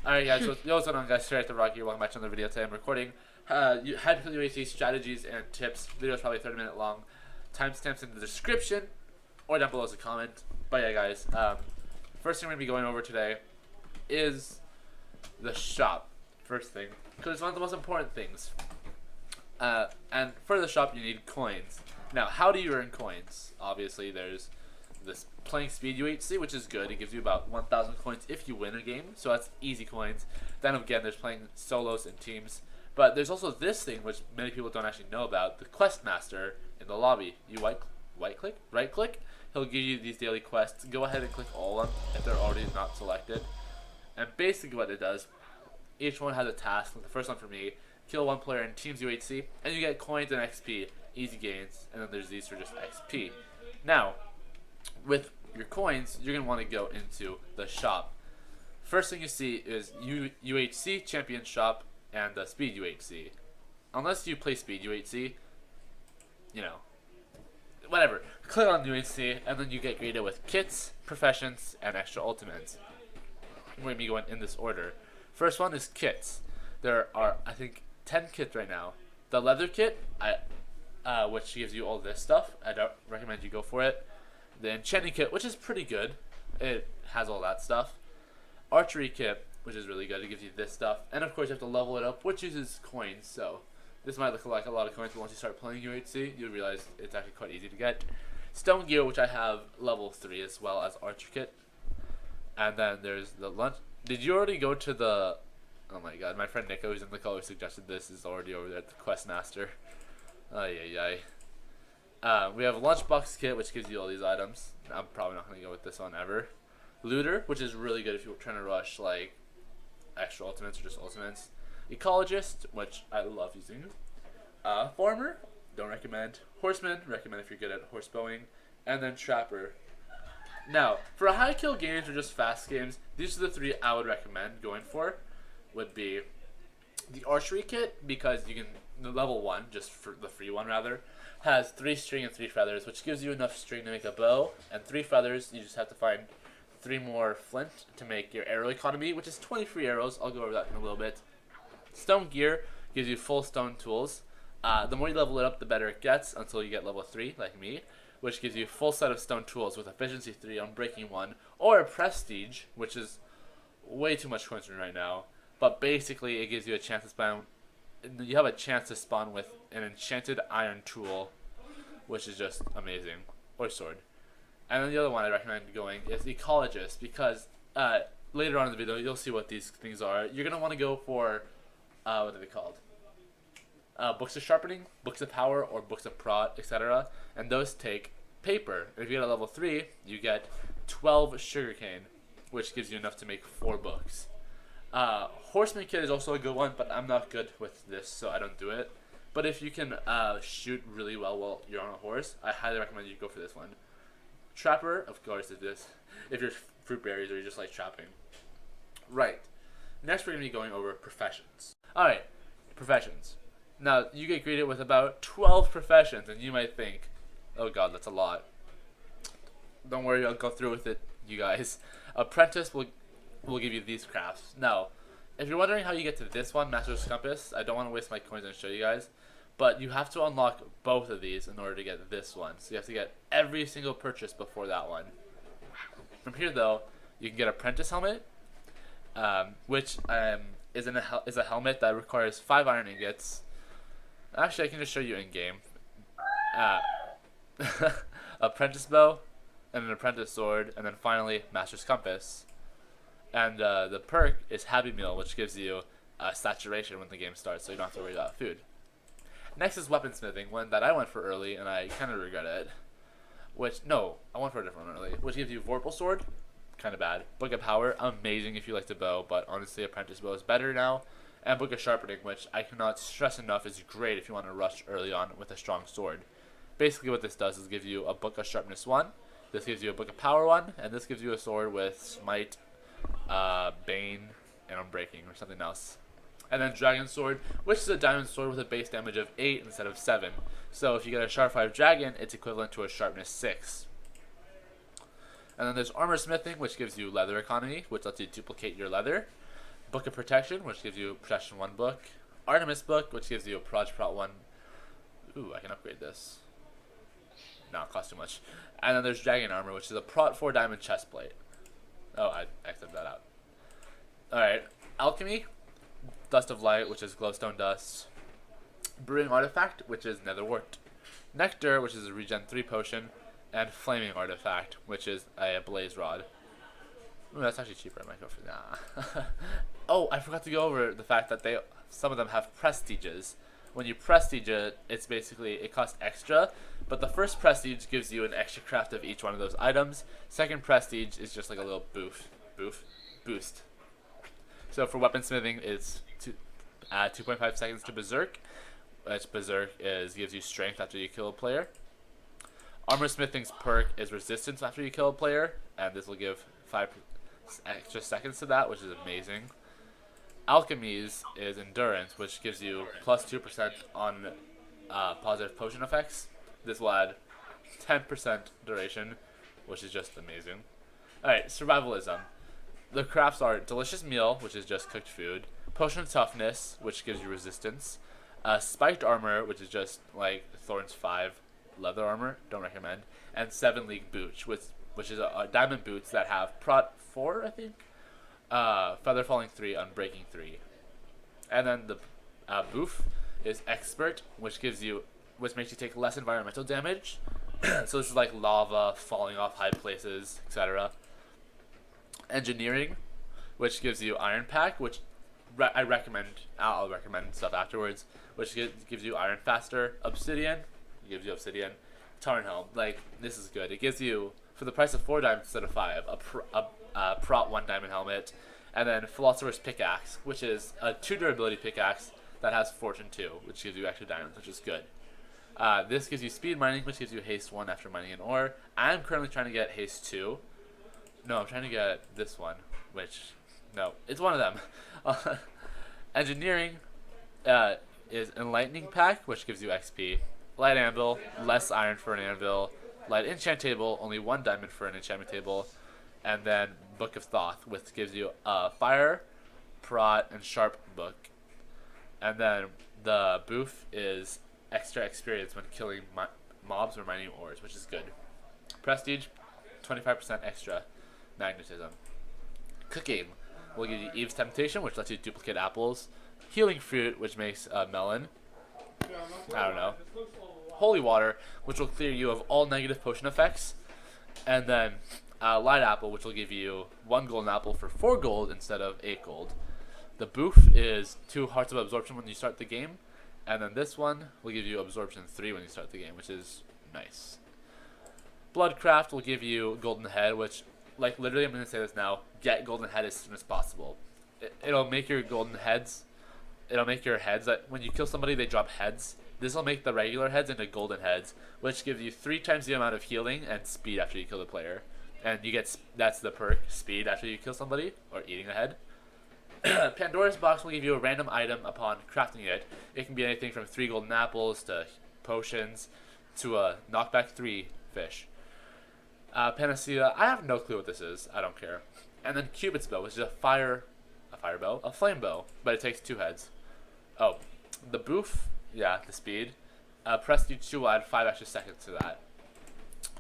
Alright guys, so what's going on guys, straight at the Rocky, welcome back to another video. Today I'm recording Hypixel UHC strategies and tips. Video is probably 30-minute long. Timestamps in the description or down below as a comment. But yeah guys, first thing we're going to be going over today is the shop. First thing, because it's one of the most important things. And for the shop you need coins. Now how do you earn coins? Obviously there's this playing speed UHC, which is good. It gives you about 1,000 coins if you win a game, so that's easy coins. Then again, there's playing solos and teams. But there's also this thing, which many people don't actually know about, the quest master in the lobby. You right click, he'll give you these daily quests. Go ahead and click all of them if they're already not selected. And basically what it does, each one has a task. Like the first one for me, kill one player in teams UHC, and you get coins and XP, easy gains. And then there's these for just XP. Now, with your coins, you're going to want to go into the shop. First thing you see is UHC Champion Shop and the Speed UHC. Unless you play Speed UHC, you know, whatever. Click on UHC and then you get greeted with kits, professions, and extra ultimates. We're going to be going in this order. First one is kits. There are, I think, 10 kits right now. The leather kit, which gives you all this stuff. I don't recommend you go for it. The enchanting kit, which is pretty good. It has all that stuff. Archery kit, which is really good. It gives you this stuff. And of course you have to level it up, which uses coins. So this might look like a lot of coins, but once you start playing UHC, you'll realize it's actually quite easy to get. Stone gear, which I have level 3 as well as archer kit. And then there's the lunch. Did you already go to the... Oh my god, my friend Nico, who's in the call, who suggested this, is already over there at the quest master. Ay. We have a lunchbox kit, which gives you all these items. I'm probably not going to go with this one ever. Looter, which is really good if you're trying to rush like extra ultimates or just ultimates. Ecologist, which I love using. Farmer, don't recommend. Horseman, recommend if you're good at horse bowing. And then Trapper. Now, for high kill games or just fast games, these are the 3 I would recommend going for. Would be the archery kit, because you can, the level 1, just for the free one rather, has 3 string and 3 feathers, which gives you enough string to make a bow, and 3 feathers, you just have to find 3 more flint to make your arrow economy, which is 20 free arrows. I'll go over that in a little bit. Stone gear gives you full stone tools. The more you level it up, the better it gets, until you get level 3, like me, which gives you a full set of stone tools with efficiency 3 on breaking 1, or a prestige, which is way too much coins right now. But basically, it gives you a chance to spawn. You have a chance to spawn with an enchanted iron tool, which is just amazing, or sword. And then the other one I recommend going is Ecologist, because later on in the video you'll see what these things are. You're gonna want to go for what are they called? Books of sharpening, books of power, or books of prod, etc. And those take paper. If you get a level 3, you get 12 sugarcane, which gives you enough to make 4 books. Horseman kit is also a good one, but I'm not good with this, so I don't do it. But if you can shoot really well while you're on a horse, I highly recommend you go for this one. Trapper, of course, is this. If you're fruit berries or you just like trapping. Right. Next, we're going to be going over professions. Alright, professions. Now, you get greeted with about 12 professions, and you might think, oh god, that's a lot. Don't worry, I'll go through with it, you guys. Apprentice will give you these crafts. Now, if you're wondering how you get to this one, Master's Compass, I don't want to waste my coins and show you guys, but you have to unlock both of these in order to get this one. So you have to get every single purchase before that one. From here, though, you can get Apprentice Helmet, which is a helmet that requires 5 iron ingots. Actually, I can just show you in game. Apprentice Bow, and an Apprentice Sword, and then finally Master's Compass. And the perk is Happy Meal, which gives you saturation when the game starts, so you don't have to worry about food. Next is weaponsmithing, one that I went for early, and I kind of regret it. I went for a different one early, which gives you Vorpal Sword, kind of bad. Book of Power, amazing if you like to bow, but honestly, Apprentice Bow is better now. And Book of Sharpening, which I cannot stress enough is great if you want to rush early on with a strong sword. Basically what this does is give you a Book of Sharpness 1, this gives you a Book of Power 1, and this gives you a sword with Smite, Bane, and Unbreaking, or something else. And then Dragon Sword, which is a diamond sword with a base damage of 8 instead of 7. So if you get a Sharp 5 Dragon, it's equivalent to a Sharpness 6. And then there's Armor Smithing, which gives you leather economy, which lets you duplicate your leather. Book of Protection, which gives you Protection 1 book. Artemis Book, which gives you a Prot 1. Ooh, I can upgrade this. No, it costs too much. And then there's Dragon Armor, which is a Prot 4 diamond chestplate. Oh, I exited that out. Alright, Alchemy, Dust of Light, which is glowstone dust. Brewing Artifact, which is netherwort. Nectar, which is a regen 3 potion. And Flaming Artifact, which is a blaze rod. Ooh, that's actually cheaper. I might go for that. Oh, I forgot to go over the fact that some of them have prestiges. When you prestige it, it's basically, it costs extra, but the first prestige gives you an extra craft of each one of those items. Second prestige is just like a little boost. So for weaponsmithing, it's 2.5 seconds to Berserk, which Berserk gives you strength after you kill a player. Armor smithing's perk is resistance after you kill a player, and this will give 5 extra seconds to that, which is amazing. Alchemy's is endurance, which gives you plus 2% on positive potion effects. This will add 10% duration, which is just amazing. Alright, survivalism. The crafts are delicious meal, which is just cooked food. Potion toughness, which gives you resistance. Spiked armor, which is just like Thorns 5 leather armor, don't recommend. And 7 league boots, which is a diamond boots that have Prot 4, I think. Feather falling 3, unbreaking 3. And then the boof is expert, which makes you take less environmental damage. So this is like lava, falling off high places, etc. Engineering, which gives you iron pack, which I'll recommend stuff afterwards, which gives you iron faster. Obsidian gives you obsidian. Tarnhelm, like, this is good. It gives you, for the price of 4 diamonds instead of 5, a Prot 1 diamond helmet. And then Philosopher's Pickaxe, which is a 2 durability pickaxe that has Fortune 2, which gives you extra diamonds, which is good. This gives you speed mining, which gives you haste 1 after mining an ore. I'm currently trying to get haste 2. No, I'm trying to get this one, which, no, it's one of them. Engineering is Enlightening Pack, which gives you XP. Light Anvil, less iron for an anvil. Light Enchant Table, only 1 diamond for an enchantment table. And then Book of Thoth, which gives you a Fire, Prot, and Sharp book. And then the boof is extra experience when killing mobs or mining ores, which is good. Prestige, 25% extra magnetism. Cooking will give you Eve's Temptation, which lets you duplicate apples. Healing Fruit, which makes a melon. I don't know. Holy Water, which will clear you of all negative potion effects. And then Light Apple, which will give you 1 golden apple for 4 gold instead of 8 gold. The boof is 2 Hearts of Absorption when you start the game. And then this one will give you Absorption 3 when you start the game, which is nice. Bloodcraft will give you Golden Head, which, like, literally, I'm going to say this now, get Golden Head as soon as possible. It'll make your golden heads, it'll make your heads, that when you kill somebody, they drop heads. This will make the regular heads into golden heads, which gives you 3 times the amount of healing and speed after you kill the player. And you get, that's the perk, speed after you kill somebody, or eating a head. Pandora's Box will give you a random item upon crafting it. It can be anything from 3 golden apples to potions to a knockback 3 fish. Panacea, I have no clue what this is. I don't care. And then Cupid's Bow, which is a fire bow, a flame bow, but it takes 2 heads. Oh, the boof, yeah, the speed. Prestige 2 will add 5 extra seconds to that.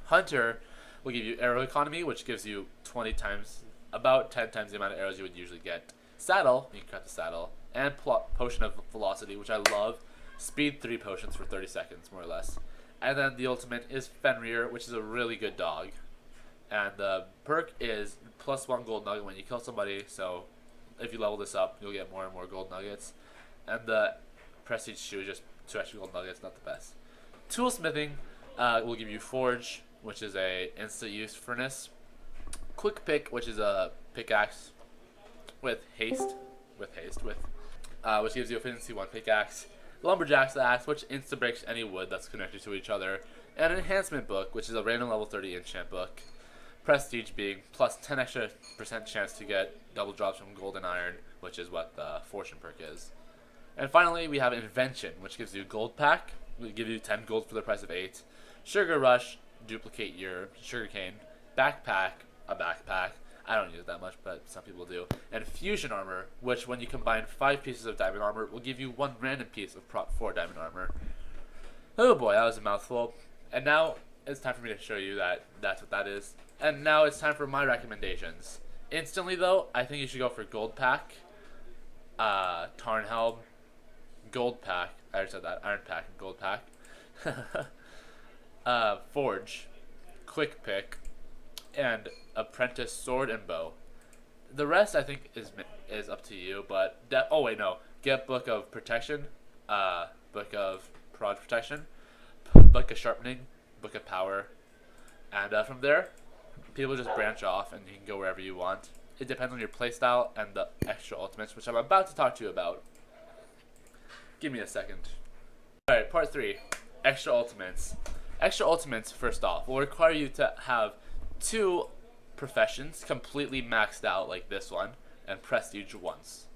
Hunter will give you arrow economy, which gives you 20 times, about 10 times the amount of arrows you would usually get. Saddle, you can craft the saddle, and Potion of Velocity, which I love. Speed 3 potions for 30 seconds, more or less. And then the ultimate is Fenrir, which is a really good dog. And the perk is plus 1 gold nugget when you kill somebody, so if you level this up, you'll get more and more gold nuggets. And the prestige shoe is just 2 extra gold nuggets, not the best. Toolsmithing will give you Forge, which is a instant use furnace. Quick Pick, which is a pickaxe with haste, which gives you efficiency 1 pickaxe. Lumberjack's axe, which insta breaks any wood that's connected to each other. And an enhancement book, which is a random level 30 enchant book. Prestige being plus 10 extra % chance to get double drops from gold and iron, which is what the fortune perk is. And finally, we have Invention, which gives you gold pack. Will give you 10 gold for the price of 8. Sugar Rush, duplicate your sugarcane. Backpack, a backpack. I don't use it that much, but some people do. And fusion armor, which when you combine 5 pieces of diamond armor, will give you 1 random piece of prot 4 diamond armor. Oh boy, that was a mouthful. And now it's time for me to show you that that's what that is. And now it's time for my recommendations. Instantly though, I think you should go for gold pack, Tarnhelm, gold pack. I already said that. Iron pack and gold pack. Forge, quick pick, and apprentice sword and bow. The rest I think is up to you. But oh wait, no. Get book of protection, book of prod protection, book of sharpening, book of power, and from there, people just branch off and you can go wherever you want. It depends on your playstyle and the extra ultimates, which I'm about to talk to you about. Give me a second. Alright, part 3. Extra ultimates. Extra ultimates, first off, will require you to have 2 professions completely maxed out like this one, and prestige once.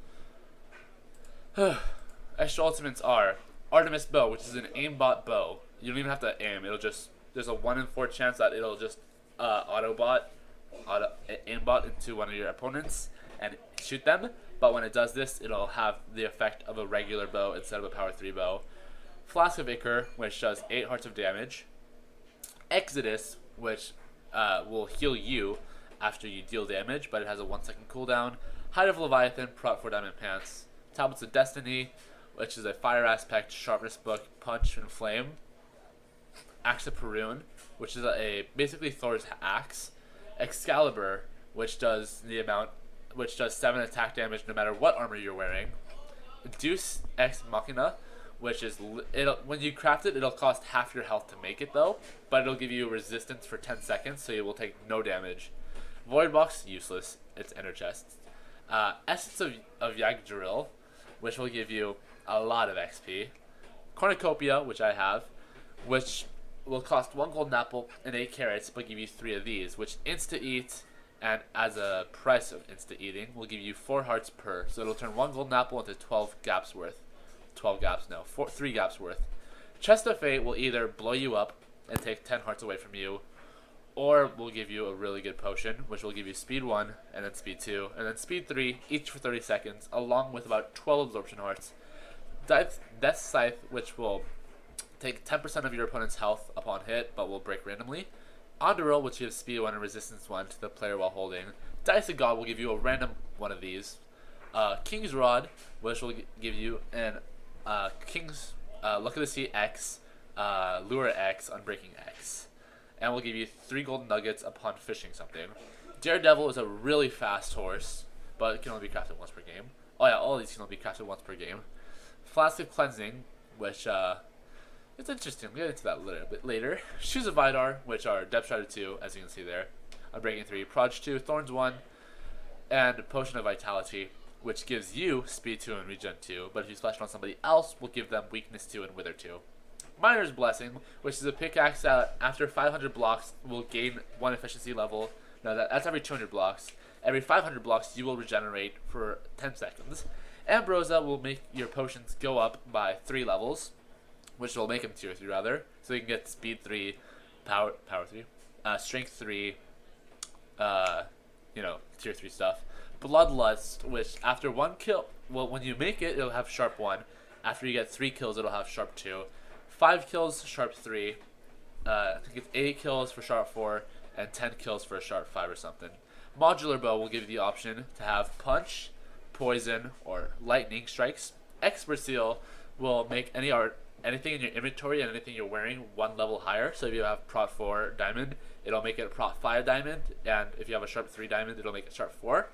Extra ultimates are Artemis bow, which is an aimbot bow. You don't even have to aim. It'll just, there's a 1 in 4 chance that it'll just aimbot into one of your opponents and shoot them. But when it does this, it'll have the effect of a regular bow instead of a power 3 bow. Flask of Ichor, which does 8 hearts of damage. Exodus, which will heal you after you deal damage, but it has a 1-second cooldown. Hide of Leviathan, prot 4 diamond pants. Tablets of Destiny, which is a fire aspect sharpness book, punch and flame. Axe of Perun, which is basically Thor's axe. Excalibur, which does 7 attack damage no matter what armor you're wearing. Deus Ex Machina, which is when you craft it, it'll cost half your health to make it though, but it'll give you resistance for 10 seconds, so you will take no damage. Void Box, useless. It's ender chests. Essence of Yagdril, which will give you a lot of XP. Cornucopia, which I have, which will cost 1 golden apple and 8 carrots, but give you 3 of these, which insta-eat, and as a price of insta-eating, will give you 4 hearts per. So it'll turn 1 golden apple into 12 gaps worth. 3 gaps worth. Chest of Fate will either blow you up and take 10 hearts away from you, or will give you a really good potion, which will give you speed 1, and then speed 2, and then speed 3, each for 30 seconds, along with about 12 absorption hearts. Death Scythe, which will take 10% of your opponent's health upon hit, but will break randomly. Onduril, which gives speed 1 and resistance 1 to the player while holding. Dice of God will give you a random one of these. King's Rod, which will give you an King's Look at the Sea X, Lure X, Unbreaking X. And will give you 3 golden nuggets upon fishing something. Daredevil is a really fast horse, but it can only be crafted once per game. Oh yeah, all these can only be crafted once per game. Flask of Cleansing, which it's interesting. We'll get into that a little bit later. Shoes of Vidar, which are Depth Strider 2, as you can see there. Unbreaking 3, Proj 2, Thorns 1, and Potion of Vitality, which gives you Speed 2 and Regen 2, but if you splash it on somebody else, will give them Weakness 2 and Wither 2. Miner's Blessing, which is a pickaxe that after 500 blocks will gain 1 efficiency level. Now that's every 200 blocks. Every 500 blocks you will regenerate for 10 seconds. Ambrosia will make your potions go up by 3 levels, which will make them tier 3 rather. So you can get speed 3, power 3, strength 3, tier 3 stuff. Bloodlust, which after 1 kill, well, when you make it, it'll have sharp 1. After you get 3 kills, it'll have sharp 2. 5 kills, sharp 3. I think it's 8 kills for sharp 4, and 10 kills for a sharp 5 or something. Modular bow will give you the option to have punch, poison, or lightning strikes. Expert seal will make anything in your inventory and anything you're wearing 1 level higher. So if you have prot 4 diamond, it'll make it a prot 5 diamond, and if you have a sharp 3 diamond, it'll make it sharp 4.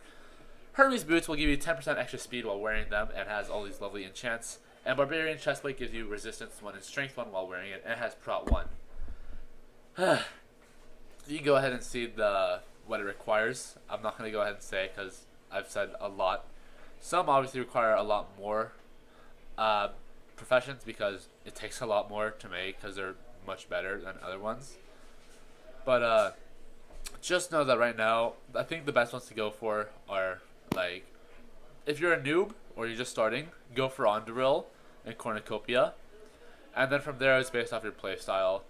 Hermes boots will give you 10% extra speed while wearing them, and has all these lovely enchants. And Barbarian chestplate gives you resistance 1 and strength 1 while wearing it, and it has prot 1. You can go ahead and see what it requires. I'm not going to go ahead and say because I've said a lot. Some obviously require a lot more professions because it takes a lot more to make because they're much better than other ones. But just know that right now, I think the best ones to go for are, like, if you're a noob or you're just starting, go for Onduril and Cornucopia. And then from there, it's based off your playstyle.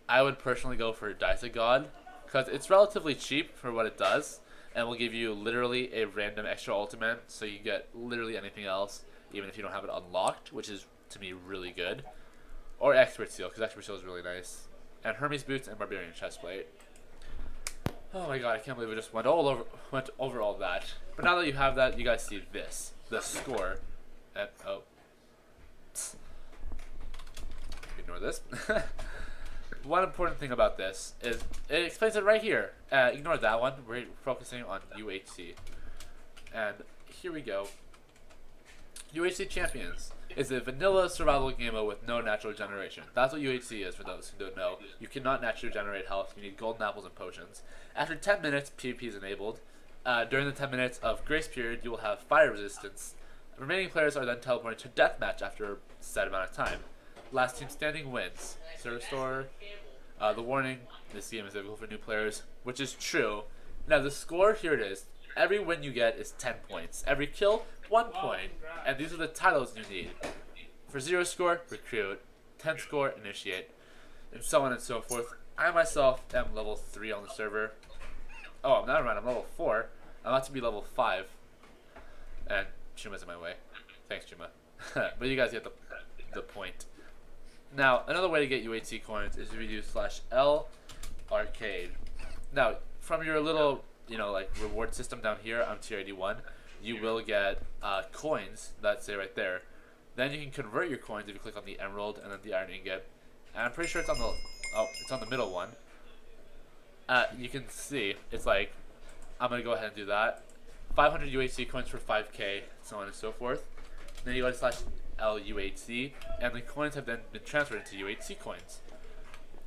I would personally go for Dice of God because it's relatively cheap for what it does, and we'll give you literally a random extra ultimate, so you get literally anything else, even if you don't have it unlocked, which is to me really good. Or Expert Seal, because Expert Seal is really nice. And Hermes Boots and Barbarian Chestplate. Oh my god, I can't believe we just went over all that. But now that you have that, you guys see this, the score. And oh, ignore this. One important thing about this is it explains it right here. Ignore that one. We're focusing on UHC. And here we go. UHC Champions is a vanilla survival game mode with no natural generation. That's what UHC is, for those who don't know. You cannot naturally generate health. You need golden apples and potions. After 10 minutes, PvP is enabled. During the 10 minutes of grace period, you will have fire resistance. Remaining players are then teleported to deathmatch after a set amount of time. Last team standing wins. Server store. The warning: this game is difficult for new players, which is true. Now the score, here it is. Every win you get is 10 points. Every kill, 1 point. And these are the titles you need. For 0 score, recruit. 10 score, initiate. And so on and so forth. I myself am level 3 on the server. Oh, never mind, I'm level 4. I'm about to be level 5. And Chuma's in my way. Thanks, Chuma. But you guys get the point. Now, another way to get UHC coins is if you do /L arcade. Now, from your little, like reward system down here on tier 81, you will get coins that say right there. Then you can convert your coins if you click on the emerald and then the iron ingot. And I'm pretty sure it's on the middle one. You can see it's like, I'm gonna go ahead and do that. 500 UHC coins for 5k, so on and so forth. Then you go to /LUHC, and the coins have then been transferred into UHC coins.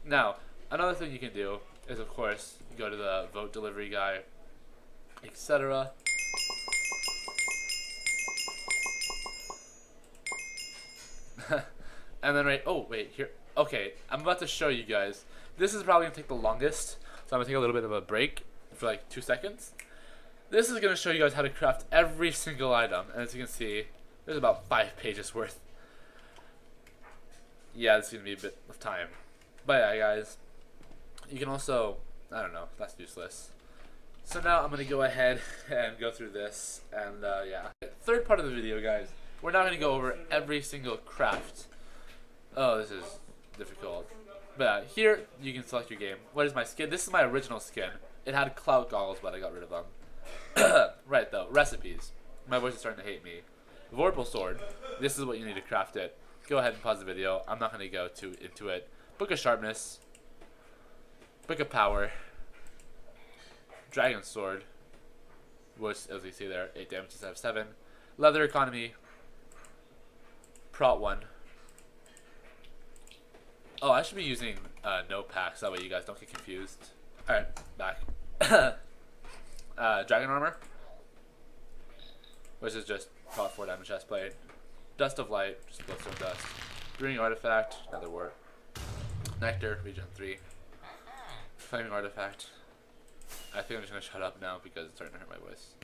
Now, another thing you can do is, of course, go to the vote delivery guy, etc. And then here. Okay, I'm about to show you guys. This is probably gonna take the longest, so I'm gonna take a little bit of a break for like 2 seconds. This is gonna show you guys how to craft every single item, and as you can see, there's about 5 pages worth. Yeah, this is gonna be a bit of time. But yeah, guys, you can also, I don't know, that's useless. So now I'm gonna go ahead and go through this, and yeah. Third part of the video, guys, we're now gonna go over every single craft. Oh, this is difficult. But yeah, here you can select your game. What is my skin? This is my original skin. It had clout goggles, but I got rid of them. Right though, recipes. My voice is starting to hate me. Vorpal sword. This is what you need to craft it. Go ahead and pause the video. I'm not going to go into it. Book of sharpness. Book of power. Dragon sword, which, as you see there, 8 damage instead of 7. Leather economy. Prot 1. Oh, I should be using no packs, that way you guys don't get confused. Alright, back. Dragon armor, which is just Prot 4 damage chestplate. Dust of light, just glowstone dust. Brewing artifact, another wart. Nectar, regen 3. Flaming artifact. I think I'm just gonna shut up now because it's starting to hurt my voice.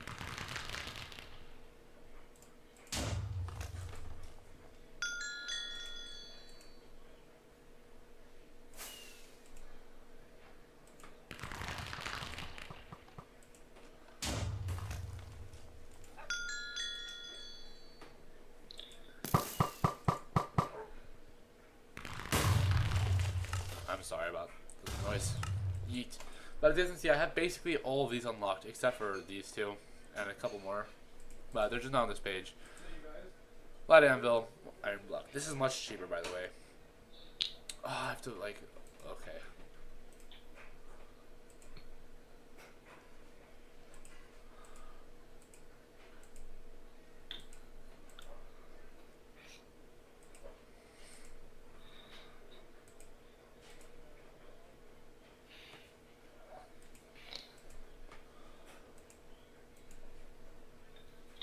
I'm sorry about the noise. Yeet. But as you can see, I have basically all of these unlocked except for these two and a couple more. But they're just not on this page. Light anvil, iron block. This is much cheaper, by the way. Oh, I have to like. Okay.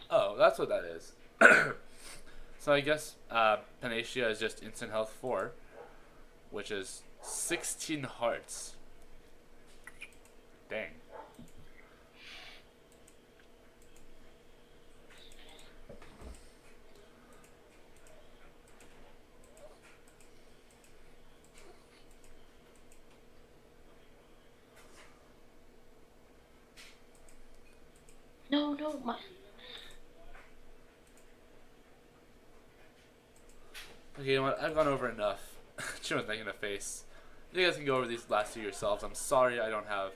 Oh, that's what that is. So I guess Panacea is just instant health 4, which is 16 hearts. Dang. don't mind. Okay, you know what? I've gone over enough. She was making a face. You guys can go over these last two yourselves. I'm sorry I don't have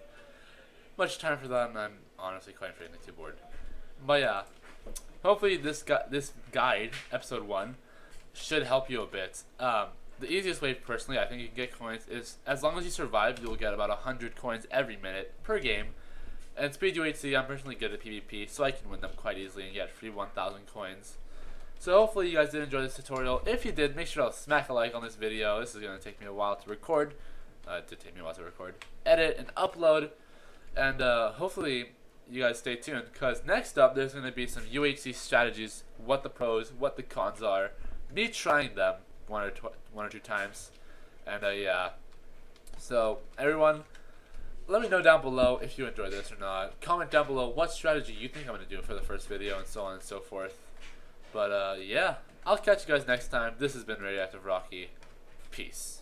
much time for that, and I'm honestly quite frankly too bored. But yeah, hopefully this guide, episode 1, should help you a bit. The easiest way, personally, I think you can get coins is, as long as you survive, you'll get about 100 coins every minute per game. And Speed UHC, I'm personally good at PvP, so I can win them quite easily and get free 1,000 coins. So hopefully you guys did enjoy this tutorial. If you did, make sure to smack a like on this video. This is going to take me a while to record. It did take me a while to record, edit, and upload. And hopefully you guys stay tuned, because next up there's going to be some UHC strategies, what the pros, what the cons are, me trying them one or two times. And yeah. So everyone, let me know down below if you enjoyed this or not. Comment down below what strategy you think I'm going to do for the first video, and so on and so forth. But yeah, I'll catch you guys next time. This has been Radioactive Rocky. Peace.